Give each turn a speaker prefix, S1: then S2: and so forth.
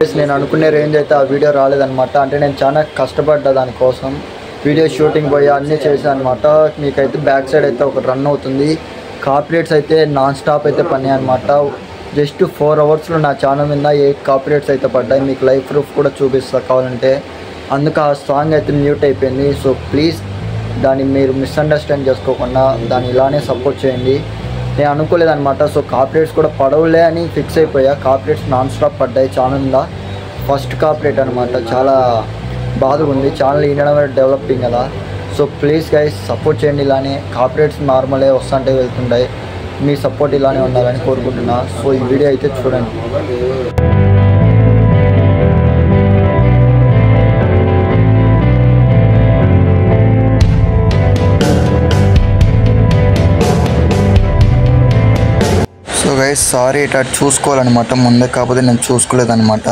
S1: నేను అనుకునే రేంజ్ అయితే ఆ వీడియో రాలేదన్నమాట. అంటే నేను చాలా కష్టపడ్డా దానికోసం, వీడియో షూటింగ్ పోయి అన్నీ చేశాను అనమాట. మీకైతే బ్యాక్ సైడ్ అయితే ఒక రన్ అవుతుంది. కాపీరైట్స్ అయితే నాన్ స్టాప్ అయితే పన్నాయి అనమాట. జస్ట్ 4 అవర్స్లో నా ఛానల్ మీద 8 కాపీరైట్స్ అయితే పడ్డాయి. మీకు లైవ్ ప్రూఫ్ కూడా చూపిస్తా కావాలంటే. అందుకు ఆ సాంగ్ అయితే మ్యూట్ అయిపోయింది. సో ప్లీజ్ దాన్ని మీరు మిస్అండర్స్టాండ్ చేసుకోకుండా దాన్ని ఇలానే సపోర్ట్ చేయండి. నేను అనుకోలేదన్నమాట. సో కాపీరైట్స్ కూడా పడవులే అని ఫిక్స్ అయిపోయా. కాపీరైట్స్ నాన్ స్టాప్ పడ్డాయి ఛానల్ మీద. ఫస్ట్ కాపీరైట్ అనమాట. చాలా బాధగా ఉంది. ఛానల్ ఈయన డెవలపింగ్ కదా. సో ప్లీజ్ గైస్ సపోర్ట్ చేయండి. ఇలానే కాపీరైట్స్ నార్మలే వస్తుంటే వెళ్తుంటాయి. మీ సపోర్ట్ ఇలానే ఉండాలని కోరుకుంటున్నా. సో ఈ వీడియో అయితే చూడండి. సో గైస్ సారీ, ఇట్లా చూసుకోవాలన్నమాట ముందే, కాకపోతే నేను చూసుకోలేదన్నమాట.